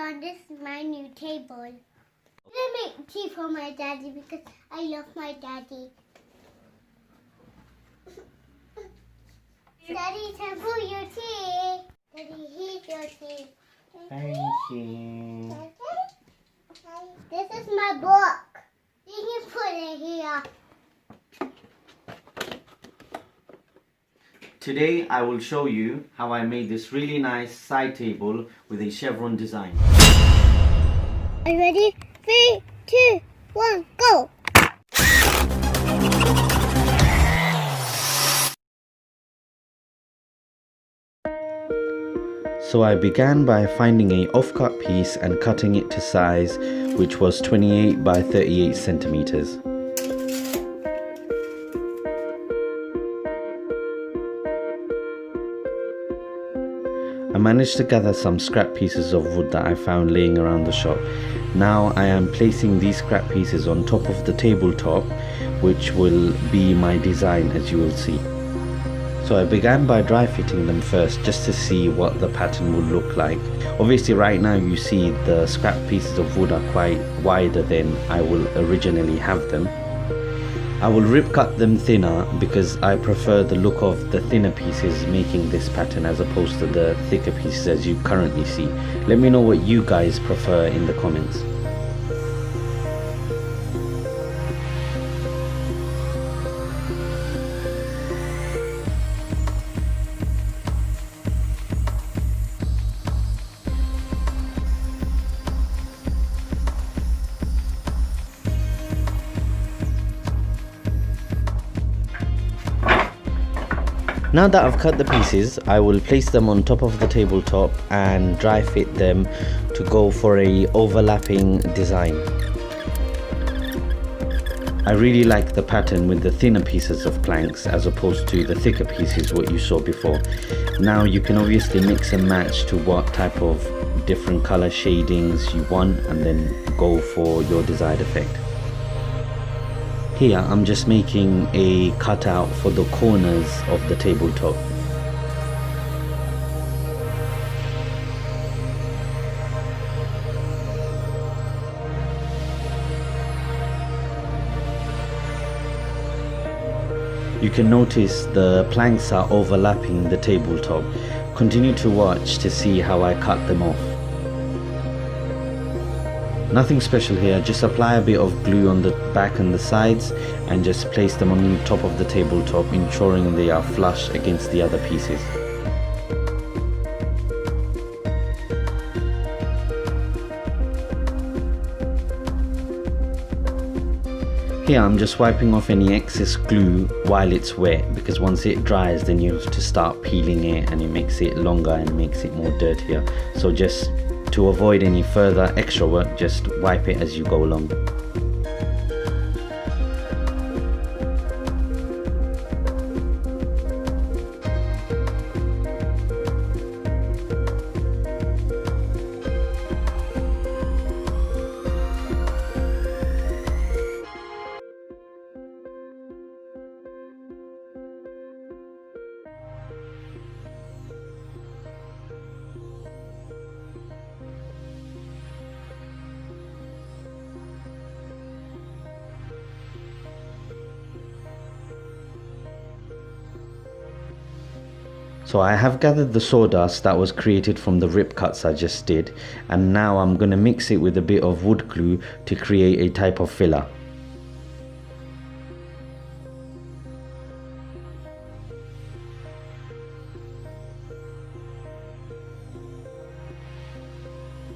Chevron. This is my new table. I'm gonna make tea for my daddy because I love my daddy. Daddy, time for your tea. Daddy, here's your tea. Thank you. This is my book. You can put it here. Today I will show you how I made this really nice side table with a chevron design. Are you ready? 3, 2, 1, go! So I began by finding a off-cut piece and cutting it to size, which was 28 by 38 centimeters. I managed to gather some scrap pieces of wood that I found laying around the shop. Now I am placing these scrap pieces on top of the tabletop, which will be my design, as you will see. So I began by dry fitting them first, just to see what the pattern would look like. Obviously right now you see the scrap pieces of wood are quite wider than I will originally have them. I will rip cut them thinner because I prefer the look of the thinner pieces making this pattern as opposed to the thicker pieces as you currently see. Let me know what you guys prefer in the comments. Now that I've cut the pieces, I will place them on top of the tabletop and dry fit them to go for a overlapping design. I really like the pattern with the thinner pieces of planks as opposed to the thicker pieces what you saw before. Now you can obviously mix and match to what type of different color shadings you want and then go for your desired effect. Here I'm just making a cutout for the corners of the tabletop. You can notice the planks are overlapping the tabletop. Continue to watch to see how I cut them off. Nothing special here, just apply a bit of glue on the back and the sides and just place them on top of the tabletop, ensuring they are flush against the other pieces. Here I'm just wiping off any excess glue while it's wet, because once it dries then you have to start peeling it and it makes it longer and makes it more dirtier. So just to avoid any further extra work, just wipe it as you go along. So I have gathered the sawdust that was created from the rip cuts I just did, and now I'm going to mix it with a bit of wood glue to create a type of filler.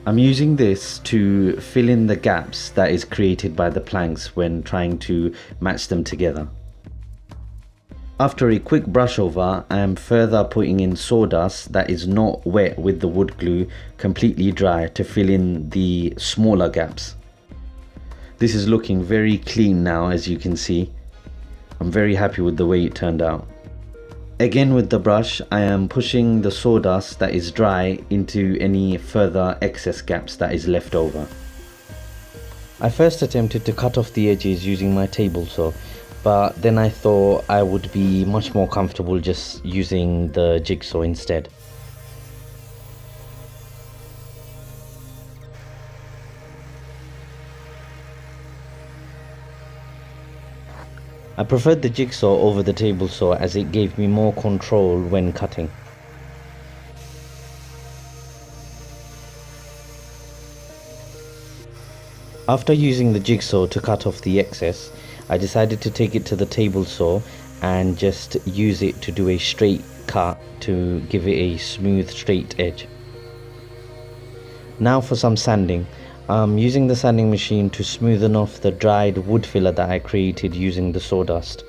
I'm using this to fill in the gaps that is created by the planks when trying to match them together. After a quick brush over, I am further putting in sawdust that is not wet with the wood glue, completely dry, to fill in the smaller gaps. This is looking very clean now, as you can see. I'm very happy with the way it turned out. Again with the brush, I am pushing the sawdust that is dry into any further excess gaps that is left over. I first attempted to cut off the edges using my table saw, but then I thought I would be much more comfortable just using the jigsaw instead. I preferred the jigsaw over the table saw as it gave me more control when cutting. After using the jigsaw to cut off the excess, I decided to take it to the table saw and just use it to do a straight cut to give it a smooth straight edge. Now for some sanding. I'm using the sanding machine to smoothen off the dried wood filler that I created using the sawdust.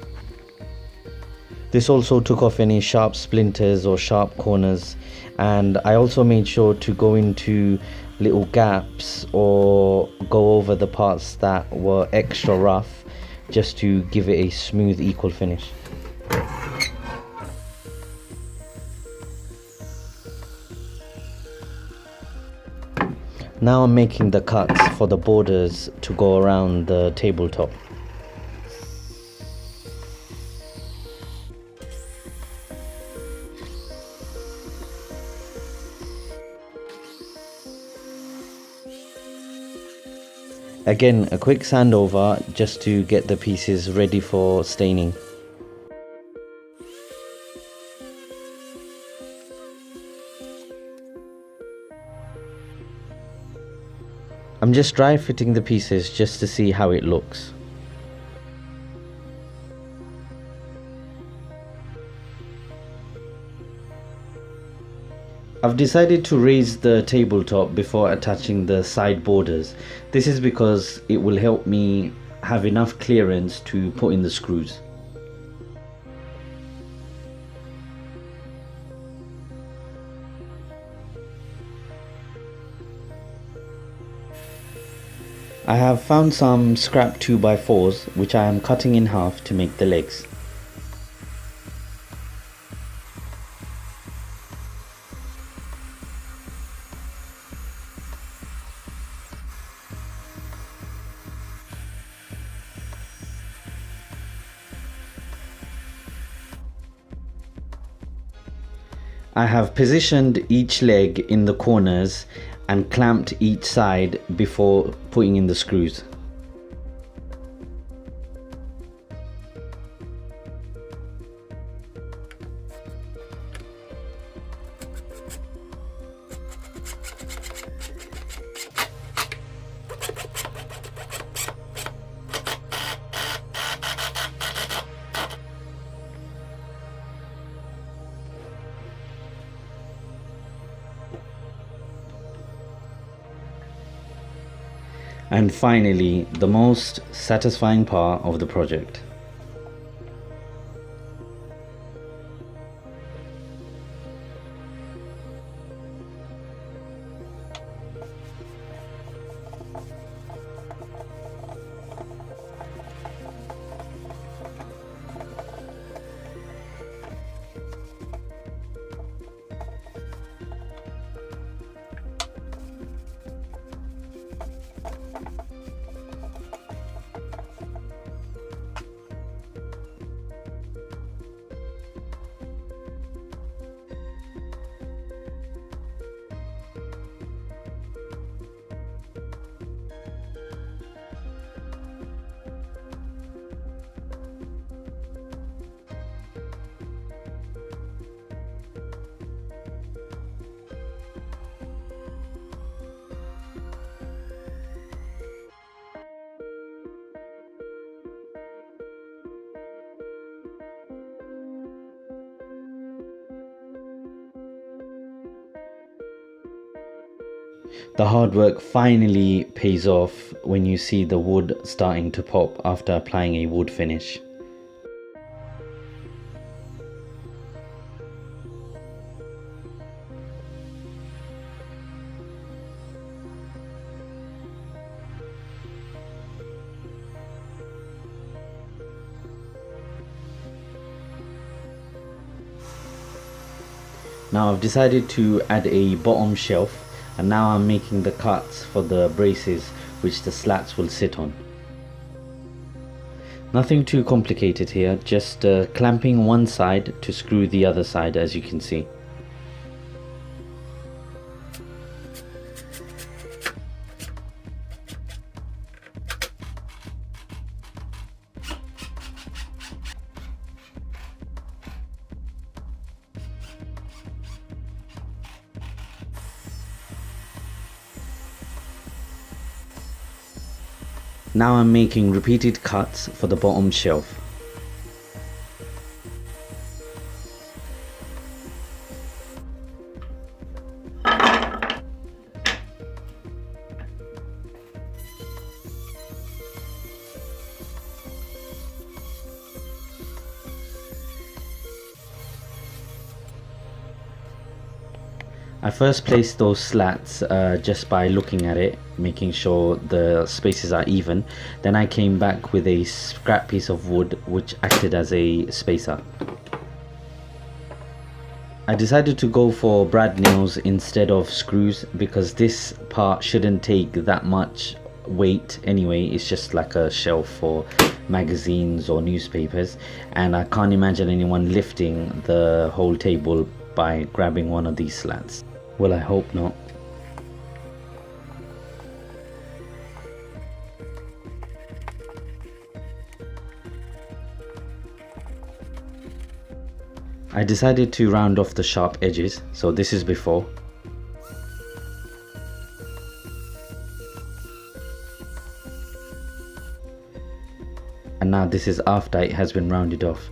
This also took off any sharp splinters or sharp corners, and I also made sure to go into little gaps or go over the parts that were extra rough just to give it a smooth equal finish. Now I'm making the cuts for the borders to go around the tabletop. Again, a quick sand over just to get the pieces ready for staining. I'm just dry fitting the pieces just to see how it looks. I've decided to raise the tabletop before attaching the side borders. This is because it will help me have enough clearance to put in the screws. I have found some scrap 2x4s which I am cutting in half to make the legs. I have positioned each leg in the corners and clamped each side before putting in the screws. And finally, the most satisfying part of the project. The hard work finally pays off when you see the wood starting to pop after applying a wood finish. Now I've decided to add a bottom shelf, and now I'm making the cuts for the braces which the slats will sit on. Nothing too complicated here, just clamping one side to screw the other side, as you can see. Now I'm making repeated cuts for the bottom shelf. I first placed those slats just by looking at it, making sure the spaces are even. Then I came back with a scrap piece of wood which acted as a spacer. I decided to go for brad nails instead of screws because this part shouldn't take that much weight anyway. It's just like a shelf for magazines or newspapers, and I can't imagine anyone lifting the whole table by grabbing one of these slats. Well, I hope not. I decided to round off the sharp edges, so this is before. And now this is after it has been rounded off.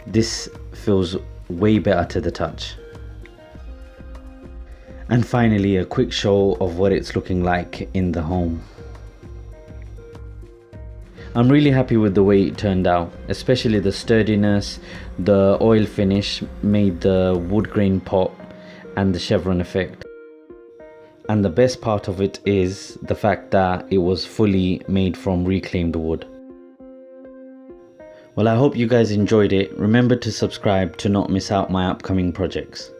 This feels way better to the touch. And finally, a quick show of what it's looking like in the home. I'm really happy with the way it turned out, especially the sturdiness, the oil finish made the wood grain pop, and the chevron effect. And the best part of it is the fact that it was fully made from reclaimed wood. Well, I hope you guys enjoyed it. Remember to subscribe to not miss out my upcoming projects.